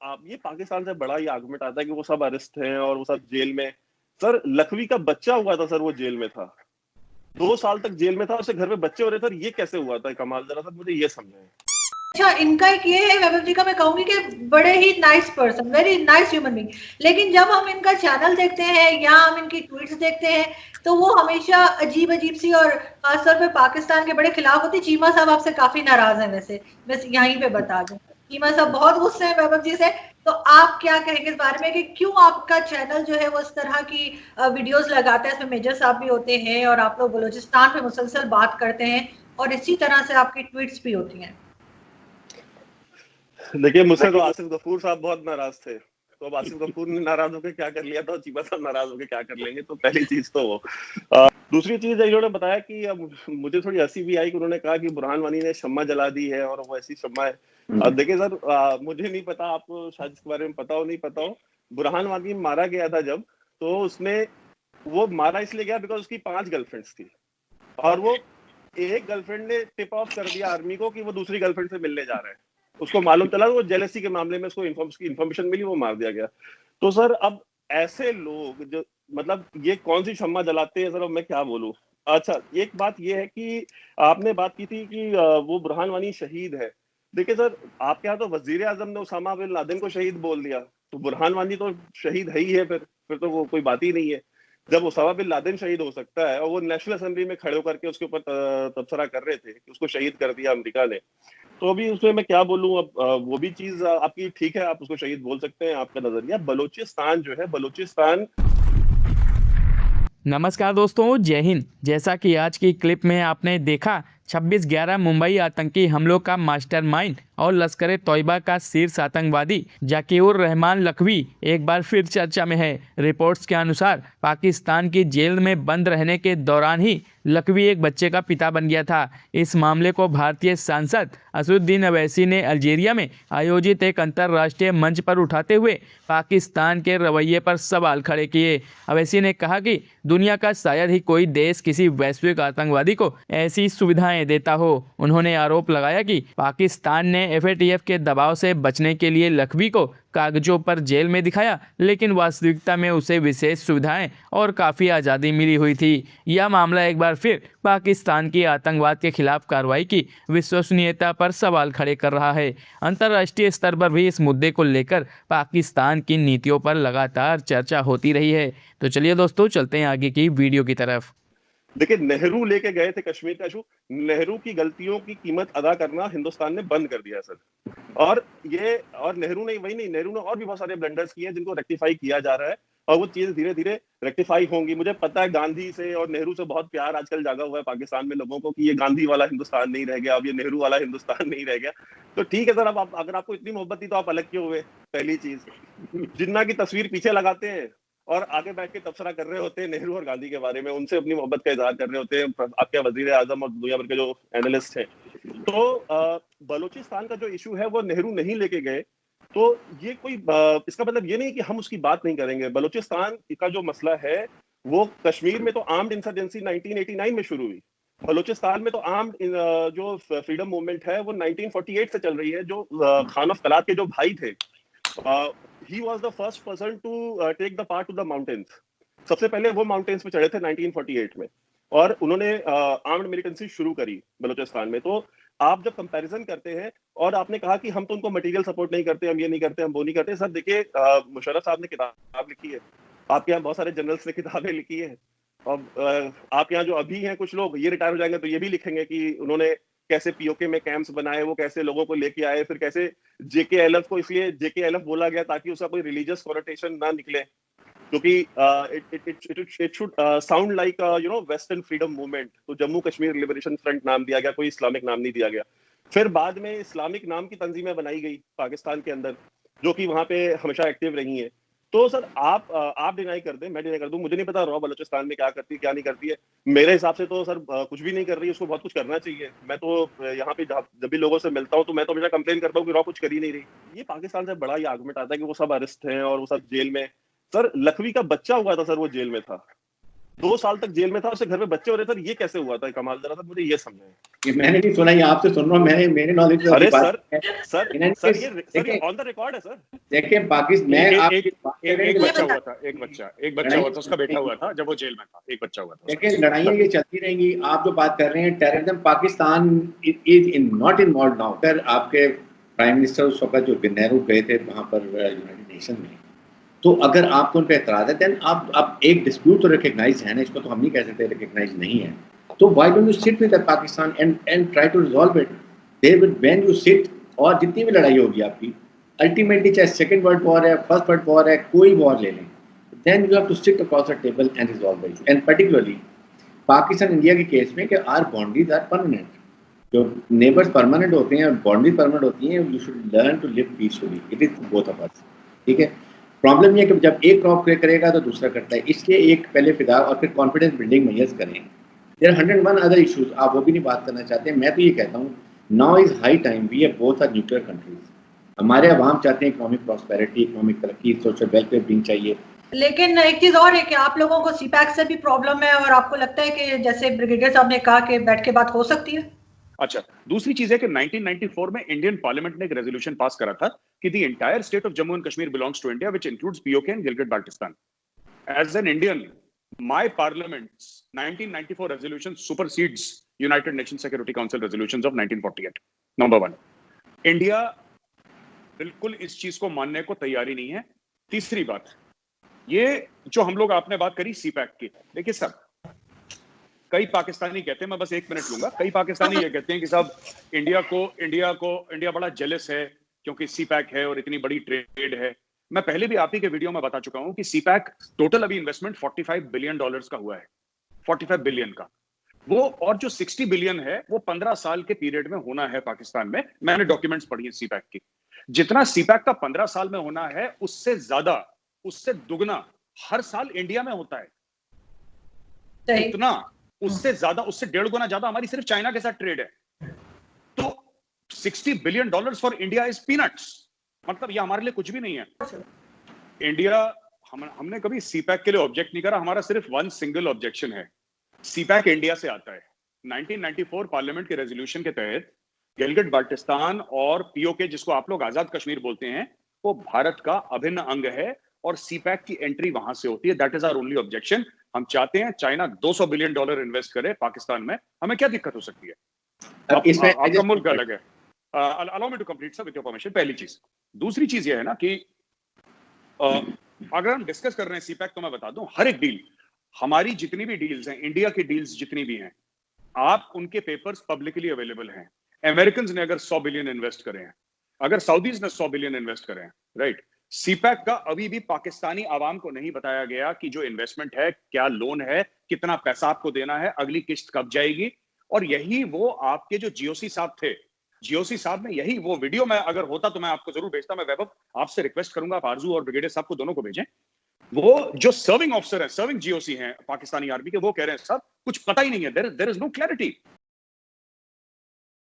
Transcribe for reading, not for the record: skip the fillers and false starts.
आप ये पाकिस्तान से बड़ा ही आर्गुमेंट आता है कि वो सब अरेस्ट हैं और वो सब जेल में। सर लखवी का बच्चा हुआ था सर, वो जेल में था, 2 साल तक जेल में था, उसके घर में बच्चे हो रहे सर, ये कैसे हुआ था कमाल, जरा सर मुझे ये समझाएं। अच्छा, इनका एक ये है वैभव जी का, मैं कहूंगी कि बड़े ही nice person, very nice human being. लेकिन जब हम इनका चैनल देखते हैं या हम इनकी ट्वीट्स देखते हैं तो वो हमेशा अजीब अजीब सी, और खासतौर पे पाकिस्तान के बड़े खिलाफ होती। चीमा साहब आपसे काफी नाराज हैं वैसे, मैं यहीं पे बता दूं, चीमा साहब बहुत गुस्से हैं वैभव जी से। तो आप क्या कहेंगे इस बारे में कि क्यों आपका चैनल जो है वो इस तरह की वीडियोस लगाता है, इसमें मेजर साहब भी होते हैं और आप लोग बलूचिस्तान पे मुसलसल बात करते हैं और इसी तरह से आपकी ट्वीट्स भी होती हैं? देखिए मुझसे तो आसिफ गफूर साहब बहुत नाराज थे, तो अब आसिफ गफूर ने नाराज होकर क्या कर लिया था, चीमा साहब नाराज होकर क्या कर लेंगे, तो पहली चीज तो वो। दूसरी चीज इन्होंने बताया कि अब मुझे थोड़ी हंसी भी आई कि उन्होंने कहा कि बुरहान वानी ने शम्मा जला दी है और वो ऐसी शम्मा है। अब देखिए सर, मुझे नहीं पता, आपको शायद इसके बारे में पता हो नहीं पता हो, बुरहान वानी मारा गया था जब, तो उसने वो मारा इसलिए गया बिकॉज उसकी 5 गर्लफ्रेंड्स थी, और वो एक गर्लफ्रेंड ने टिप ऑफ कर दिया आर्मी को कि वो दूसरी गर्लफ्रेंड से मिलने जा रहा है। उसको मालूम चला, वो जेलसी के मामले में उसको इन्फॉर्मेशन मिली, वो मार दिया गया। तो सर अब ऐसे लोग जो, मतलब ये कौन सी शम्मा जलाते हैं सर, अब मैं क्या बोलूं। अच्छा, एक बात ये है कि आपने बात की थी कि वो बुरहान वानी शहीद है। देखिए सर, आपके यहाँ तो वजीर आजम ने उसामा बिन लादेन को शहीद बोल दिया, तो बुरहान वानी तो शहीद है ही है, फिर तो वो कोई बात ही नहीं है। जब उसामा बिन लादेन शहीद हो सकता है और वो नेशनल असेंबली में खड़े होकर के उसके ऊपर तबसरा कर रहे थे कि उसको शहीद कर दिया अमेरिका ने, तो अभी उसमें मैं क्या बोलूं। अब वो भी चीज आपकी ठीक है, आप उसको शहीद बोल सकते हैं, आपका नजरिया। बलूचिस्तान जो है, बलूचिस्तान। नमस्कार दोस्तों, जय हिंद। जैसा कि आज की क्लिप में आपने देखा, 26/11 मुंबई आतंकी हमलों का मास्टरमाइंड और लश्कर तोयबा का शीर्ष आतंकवादी जाकिउर रहमान लखवी एक बार फिर चर्चा में है। रिपोर्ट्स के अनुसार पाकिस्तान की जेल में बंद रहने के दौरान ही लखवी एक बच्चे का पिता बन गया था। इस मामले को भारतीय सांसद असदुद्दीन अवैसी ने अल्जीरिया में आयोजित एक अंतर्राष्ट्रीय मंच पर उठाते हुए पाकिस्तान के रवैये पर सवाल खड़े किए। अवैसी ने कहा कि दुनिया का शायद ही कोई देश किसी वैश्विक आतंकवादी को ऐसी सुविधाएं देता हो। उन्होंने आरोप लगाया कि पाकिस्तान ने एफएटीएफ के दबाव से बचने के लिए लखवी को कागजों पर जेल में दिखाया, लेकिन वास्तविकता में उसे विशेष सुविधाएं और काफ़ी आज़ादी मिली हुई थी। यह मामला एक बार फिर पाकिस्तान की आतंकवाद के खिलाफ कार्रवाई की विश्वसनीयता पर सवाल खड़े कर रहा है। अंतर्राष्ट्रीय स्तर पर भी इस मुद्दे को लेकर पाकिस्तान की नीतियों पर लगातार चर्चा होती रही है। तो चलिए दोस्तों, चलते हैं आगे की वीडियो की तरफ। देखिए, नेहरू लेके गए थे कश्मीर का इशू, नेहरू की गलतियों की कीमत अदा करना हिंदुस्तान ने बंद कर दिया सर। और नेहरू ने वही नहीं, नेहरू ने और भी बहुत सारे ब्लंडर्स किए हैं जिनको रेक्टिफाई किया जा रहा है, और वो चीजें धीरे धीरे रेक्टिफाई होंगी। मुझे पता है गांधी से और नेहरू से बहुत प्यार आजकल जागा हुआ है पाकिस्तान में लोगों को कि ये गांधी वाला हिंदुस्तान नहीं रह गया, अब ये नेहरू वाला हिंदुस्तान नहीं रह गया। तो ठीक है सर, अब अगर आपको इतनी मोहब्बत थी तो आप अलग क्यों हुए? पहली चीज, जिन्ना की तस्वीर पीछे लगाते हैं और आगे बैठ के तबसरा कर रहे होते हैं नेहरू और गांधी के बारे में, उनसे अपनी मोहब्बत का इजहार कर रहे होते हैं आपके वजीर आजम और दुनिया भर के जो एनालिस्ट हैं। तो बलूचिस्तान का जो इशू है वो नेहरू नहीं लेके गए, तो ये कोई इसका मतलब ये नहीं कि हम उसकी बात नहीं करेंगे। बलूचिस्तान का जो मसला है वो, कश्मीर में तो आर्म्ड इंसर्जेंसी 1989 में शुरू हुई, बलूचिस्तान में तो आर्म्ड जो फ्रीडम मूवमेंट है वो 1948 से चल रही है। जो खान ऑफ कलात के जो भाई थे, he was the first person to take the path to the mountains। सबसे पहले वो माउंटेन्स पे चढ़े थे 1948 में, और उन्होंने आर्म्ड मिलिटेंसी शुरू करी बलूचिस्तान में। तो आप जब कंपैरिजन करते हैं, और आपने कहा कि हम तो उनको मटेरियल सपोर्ट नहीं करते, हम ये नहीं करते, हम वो नहीं करते। सर देखिए, मुशर्रफ साहब ने किताब लिखी है, आपके यहाँ बहुत सारे जनरल्स ने किताबें लिखी है, और आपके यहाँ जो अभी हैं कुछ लोग, ये रिटायर हो जाएंगे तो ये भी लिखेंगे कि उन्होंने कैसे पीओके में कैंप्स बनाए, वो कैसे लोगों को लेके आए, फिर कैसे जेकेएलएफ को इसलिए जेकेएलएफ बोला गया ताकि उसका कोई रिलीजियस कॉनोटेशन ना निकले, क्योंकि it should sound like western freedom movement. तो जम्मू कश्मीर लिबरेशन फ्रंट नाम दिया गया, कोई इस्लामिक नाम नहीं दिया गया। फिर बाद में इस्लामिक नाम की तंजीमें बनाई गई पाकिस्तान के अंदर, जो कि वहां पे हमेशा एक्टिव रही हैं। तो सर आप डिनाई कर दें, मैं डिनाई कर दूं, मुझे नहीं पता रॉ बलूचिस्तान में क्या करती है क्या नहीं करती है। मेरे हिसाब से तो सर कुछ भी नहीं कर रही है, उसको बहुत कुछ करना चाहिए। मैं तो यहाँ पे जब भी लोगों से मिलता हूँ तो मैं तो हमेशा कंप्लेन करता हूँ कि रॉ कुछ कर ही नहीं रही। ये पाकिस्तान से बड़ा ही आर्गुमेंट आता है कि वो सब अरेस्ट हैं और वो सब जेल में। सर लखवी का बच्चा हुआ था सर, वो जेल में था, 2 साल तक जेल में था, उसके घर में बच्चे हो रहे थे, ये कैसे हुआ था कमाल, जरा मुझे ये समझाएं। ये मैंने नहीं सुना, ये आपसे सुन रहा हूँ, मैंने मेरे नॉलेज में अरे बात सर है। सर इन्होंने सर देखिए ये ऑन द रिकॉर्ड है सर। देखिए पाकिस्तान में आप एक बच्चा हुआ था, एक बच्चा हुआ था, उसका बेटा हुआ था जब वो जेल में था, एक बच्चा हुआ था। देखिए लड़ाइयाँ ये चलती रहेंगी। आप जो बात कर रहे हैं terrorism, Pakistan is in not involve now. अगर आपके प्राइम मिनिस्टर उस वक्त जो नेहरू गए थे वहाँ पर यूनाइटेड नेशन में, तो अगर आपको उन पर एतराज़ है देन आप एक डिस्प्यूट तो रिकग्नाइज है ना, इसको तो हम नहीं कह सकते रिकग्नाइज नहीं है, तो why don't you sit with Pakistan and try to resolve it there when you sit. और जितनी भी लड़ाई होगी आपकी, अल्टीमेटली चाहे सेकंड वर्ल्ड वॉर है, फर्स्ट वर्ल्ड वॉर है, कोई वॉर ले लें, then you have to sit across the table and resolve it. And particularly Pakistan India के केस में कि आर बाउंड्रीज आर परमानेंट, जो नेबर्स परमानेंट होते हैं, बाउंड्रीज परमानेंट होती हैं, you should learn to live peacefully, it is both of us. ठीक है, प्रॉब्लम ये है कि जब एक क्रॉप करेगा तो दूसरा करता है, इसलिए एक पहले फिदा और फिर कॉन्फिडेंस बिल्डिंग मेजर्स करें। देयर 101 अदर इश्यूज, आप वो भी नहीं बात करना चाहते। मैं तो ये कहता हूँ now is high time, we are both are nuclear countries, हमारे अवाम चाहते हैं इकोनॉमिक प्रॉस्पेरिटी, इकोनॉमिक तरक्की, सोशल वेलफेयर बीइंग चाहिए। लेकिन एक चीज और है कि आप लोगों को सीपैक से भी प्रॉब्लम है, और आपको लगता है कि जैसे ब्रिगेडियर साहब ने कहा कि बैठ के बात हो सकती है। अच्छा, दूसरी चीज है कि 1994 में इंडियन पार्लियामेंट ने एक रेजोल्यूशन पास करा था कि the entire state of Jammu and Kashmir belongs to India, which includes PoK and Gilgit Baltistan. As an Indian, my parliament's 1994 resolution supersedes United Nation Security Council resolutions of 1948। Number 1, India बिल्कुल इस चीज को मानने को तैयारी नहीं है। तीसरी बात, ये जो हम लोग आपने बात करी सीपैक की, देखिए सर, कई पाकिस्तानी कहते हैं, मैं बस 1 मिनट लूंगा, कई पाकिस्तानी ये कहते हैं कि साहब इंडिया बड़ा जेलस है क्योंकि सीपैक है और इतनी बड़ी ट्रेड है। मैं पहले भी आप ही के वीडियो में बता चुका हूं कि सीपैक टोटल अभी इन्वेस्टमेंट $45 बिलियन का हुआ है, 45 बिलियन का वो, और जो 60 बिलियन है वो 15 साल के पीरियड में होना है पाकिस्तान में। मैंने डॉक्यूमेंट्स पढ़ी है सीपैक की, जितना सीपैक का 15 साल में होना है उससे ज्यादा, उससे दुगना हर साल इंडिया में होता है। इतना, उससे ज्यादा, उससे 1.5 गुना ज्यादा हमारी सिर्फ चाइना के साथ ट्रेड है। तो $60 billion for India is peanuts, मतलब ये हमारे लिए कुछ भी नहीं है। इंडिया, हमने कभी सीपैक के लिए ऑब्जेक्ट नहीं करा, हमारा सिर्फ 1 सिंगल ऑब्जेक्शन है, सीपैक इंडिया से आता है। 1994 पार्लियामेंट के रेजोल्यूशन के तहत गिलगिट बाल्टिस्तान और पीओके, जिसको आप लोग आजाद कश्मीर बोलते हैं, वो भारत का अभिन्न अंग है और सीपैक की एंट्री वहां से होती है। That is our only objection. हम चाहते हैं चाइना $200 बिलियन इन्वेस्ट करे पाकिस्तान में, हमें क्या दिक्कत हो सकती है? आपका मुल्क अलग है। Allow me to complete sir with your permission. पहली चीज, दूसरी चीज ये है ना कि अगर हम डिस्कस कर रहे हैं सीपैक, तो मैं बता दूं, हर एक डील, हमारी जितनी भी डील्स हैं, इंडिया की डील्स जितनी भी हैं, आप उनके पेपर्स पब्लिकली अवेलेबल हैं। अमेरिकन ने अगर 100 बिलियन इन्वेस्ट करे हैं, अगर सऊदीज ने 100 बिलियन इन्वेस्ट करे हैं, राइट, सीपैक का अभी भी पाकिस्तानी आवाम को नहीं बताया गया कि जो इन्वेस्टमेंट है, क्या लोन है, कितना पैसा आपको देना है, अगली किस्त कब जाएगी। और यही वो आपके जो जीओसी साहब थे, जीओसी साहब ने यही वो वीडियो, में अगर होता तो मैं आपको जरूर भेजता। मैं वैभव आपसे रिक्वेस्ट करूंगा, आप आरजू और ब्रिगेडियर साहब को दोनों को भेजें। वो जो सर्विंग ऑफिसर है, सर्विंग जीओसी हैं पाकिस्तानी आर्मी के, वो कह रहे हैं साहब कुछ पता ही नहीं है, देयर इज नो क्लैरिटी।